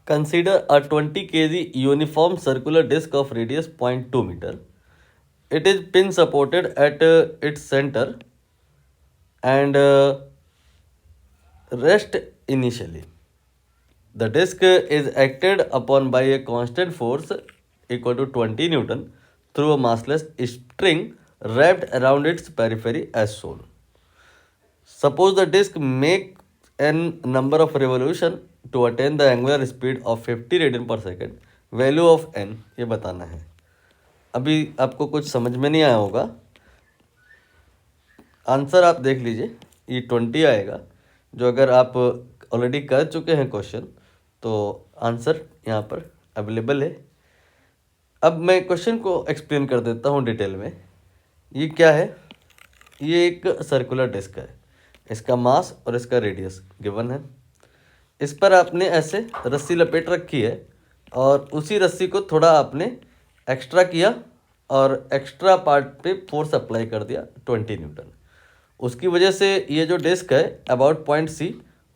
Consider a 20 kg uniform circular disc of radius 0.2 meter. It is pin supported at its center and rest initially. The disc is acted upon by a constant force equal to 20 Newton through a massless string wrapped around its periphery as shown. Suppose the disk make n number of revolution to attain the angular speed of 50 radian पर second. Value of n ये बताना है. अभी आपको कुछ समझ में नहीं आया होगा. आंसर आप देख लीजिए, ये 20 आएगा. जो अगर आप ऑलरेडी कर चुके हैं क्वेश्चन तो आंसर यहाँ पर अवेलेबल है. अब मैं क्वेश्चन को एक्सप्लेन कर देता हूँ डिटेल में. ये क्या है? ये एक सर्कुलर डिस्क है. इसका मास और इसका रेडियस गिवन है. इस पर आपने ऐसे रस्सी लपेट रखी है और उसी रस्सी को थोड़ा आपने एक्स्ट्रा किया और एक्स्ट्रा पार्ट पे फोर्स अप्लाई कर दिया 20 न्यूटन. उसकी वजह से ये जो डिस्क है अबाउट पॉइंट सी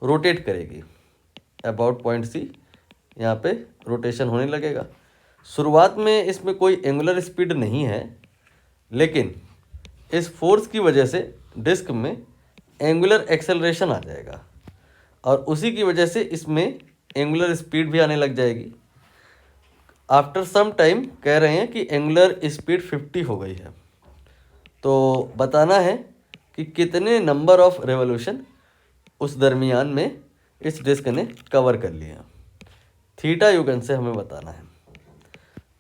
रोटेट करेगी. अबाउट पॉइंट सी यहाँ पे रोटेशन होने लगेगा. शुरुआत में इसमें कोई एंगुलर स्पीड नहीं है, लेकिन इस फोर्स की वजह से डिस्क में एंगुलर एक्सेलरेशन आ जाएगा और उसी की वजह से इसमें एंगुलर स्पीड भी आने लग जाएगी. आफ्टर सम टाइम कह रहे हैं कि एंगुलर स्पीड 50 हो गई है. तो बताना है कि कितने नंबर ऑफ रेवोल्यूशन उस दरमियान में इस डिस्क ने कवर कर लिया. थीटा युगन से हमें बताना है.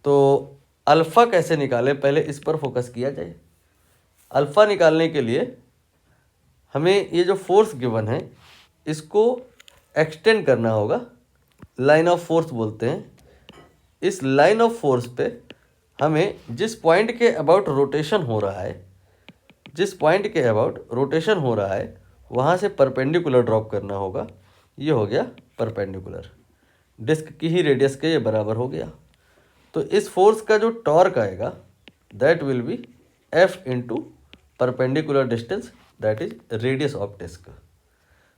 तो अल्फ़ा कैसे निकालें, पहले इस पर फोकस किया जाए. अल्फ़ा निकालने के लिए हमें ये जो फोर्स गिवन है इसको एक्सटेंड करना होगा. लाइन ऑफ फोर्स बोलते हैं. इस लाइन ऑफ फोर्स पे हमें जिस पॉइंट के अबाउट रोटेशन हो रहा है, वहाँ से परपेंडिकुलर ड्रॉप करना होगा. ये हो गया परपेंडिकुलर. डिस्क की ही रेडियस के ये बराबर हो गया. तो इस फोर्स का जो टॉर्क आएगा that will be F into perpendicular distance that is radius of disc.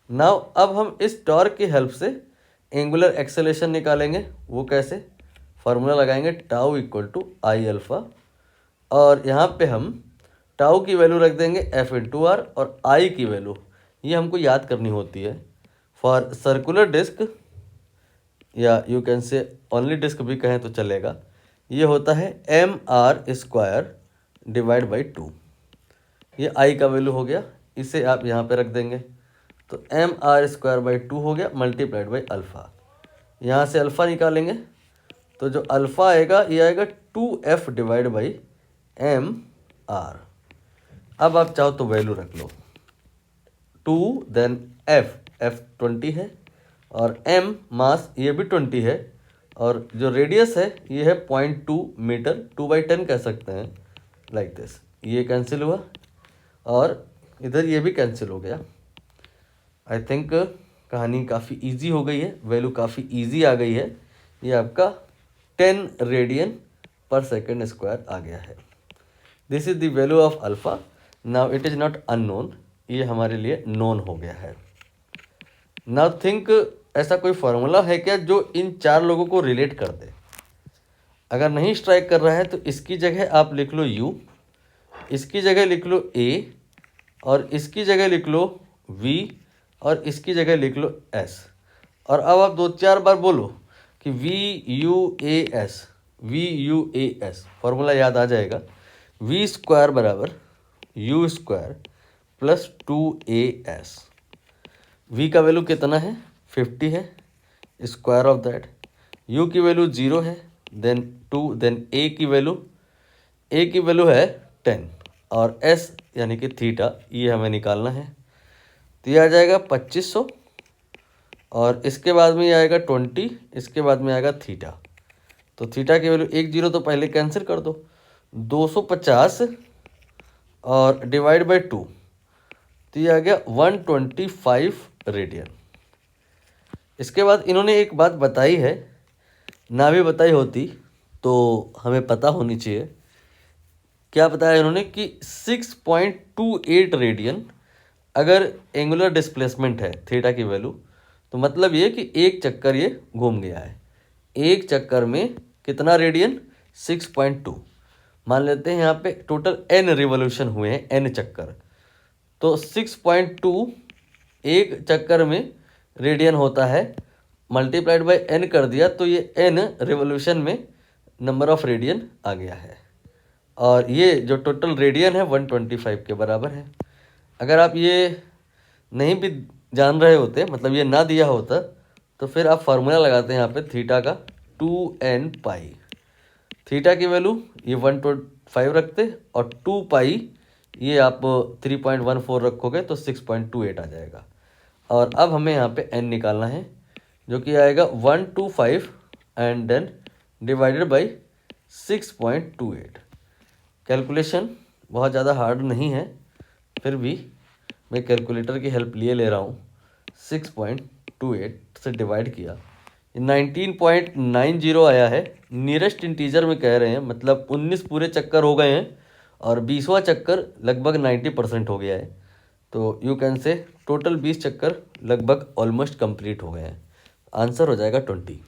Now अब हम इस टॉर्क की हेल्प से एंगुलर एक्सेलेरेशन निकालेंगे. वो कैसे? फार्मूला लगाएंगे tau equal to I alpha और यहाँ पे हम टाउ की वैल्यू रख देंगे एफ इंटू आर और आई की वैल्यू ये हमको याद करनी होती है. फॉर सर्कुलर डिस्क या you can say only disc भी कहें तो चलेगा. ये होता है M R square divide by 2. ये आई का वैल्यू हो गया. इसे आप यहाँ पे रख देंगे तो एम आर स्क्वायर बाई 2 हो गया मल्टीप्लाइड बाई अल्फ़ा. यहाँ से अल्फ़ा निकालेंगे तो जो अल्फ़ा आएगा ये आएगा 2f divide by M R. अब आप चाहो तो वैल्यू रख लो 2 देन f 20 है और m मास ये भी 20 है और जो रेडियस है ये है 0.2 मीटर. 2/10 कह सकते हैं लाइक दिस. ये कैंसिल हुआ और इधर ये भी कैंसिल हो गया. आई थिंक कहानी काफ़ी इजी हो गई है. वैल्यू काफ़ी इजी आ गई है. ये आपका 10 रेडियन पर सेकेंड स्क्वायर आ गया है. This is the value of alpha. Now it is not unknown. ये हमारे लिए नोन हो गया है. नाउ थिंक ऐसा कोई फार्मूला है क्या जो इन चार लोगों को रिलेट कर दे? अगर नहीं स्ट्राइक कर रहा है तो इसकी जगह आप लिख लो u, इसकी जगह लिख लो a और इसकी जगह लिख लो v और इसकी जगह लिख लो s. और अब आप 2-4 बार बोलो कि VUAS फार्मूला याद आ जाएगा. v स्क्वायर बराबर u square plus 2as. v का वैल्यू कितना है? 50 है. स्क्वायर ऑफ दैट u की वैल्यू 0 है देन 2 देन a की वैल्यू है 10 और s यानी कि थीटा ये हमें निकालना है. तो ये आ जाएगा 2500 और इसके बाद में ये आएगा 20, इसके बाद में आएगा थीटा. तो थीटा की वैल्यू 10 तो पहले कैंसिल कर दो. 250 और डिवाइड बाई 2 तो ये आ गया 125 रेडियन. इसके बाद इन्होंने एक बात बताई है, ना भी बताई होती तो हमें पता होनी चाहिए. क्या बताया इन्होंने कि 6.28 रेडियन अगर एंगुलर डिस्प्लेसमेंट है थीटा की वैल्यू, तो मतलब ये कि एक चक्कर ये घूम गया है. एक चक्कर में कितना रेडियन, 6.2। मान लेते हैं यहाँ पे टोटल n रिवोल्यूशन हुए हैं, n चक्कर, तो 6.2 एक चक्कर में रेडियन होता है, मल्टीप्लाइड बाय n कर दिया तो ये n रिवोल्यूशन में नंबर ऑफ रेडियन आ गया है। और ये जो टोटल रेडियन है 125 के बराबर है। अगर आप ये नहीं भी जान रहे होते, मतलब ये ना दिया होता, तो फिर आप फार्मूला लगाते हैं यहाँ पे थीटा का, 2n पाई। थीटा की वैल्यू ये 125 रखते और 2 पाई ये आप 3.14 रखोगे तो 6.28 आ जाएगा। और अब हमें यहाँ पे n निकालना है, जो कि आएगा 125 and then divided by 6.28। Calculation बहुत ज़्यादा हार्ड नहीं है, फिर भी मैं कैलकुलेटर की हेल्प लिए ले रहा हूँ। 6.28 से डिवाइड किया, 19.90 आया है। नियरेस्ट इंटीजर में कह रहे हैं, मतलब 19 पूरे चक्कर हो गए हैं और 20वां चक्कर लगभग 90% हो गया है। तो यू कैन से टोटल 20 चक्कर लगभग ऑलमोस्ट कंप्लीट हो गए हैं। आंसर हो जाएगा 20।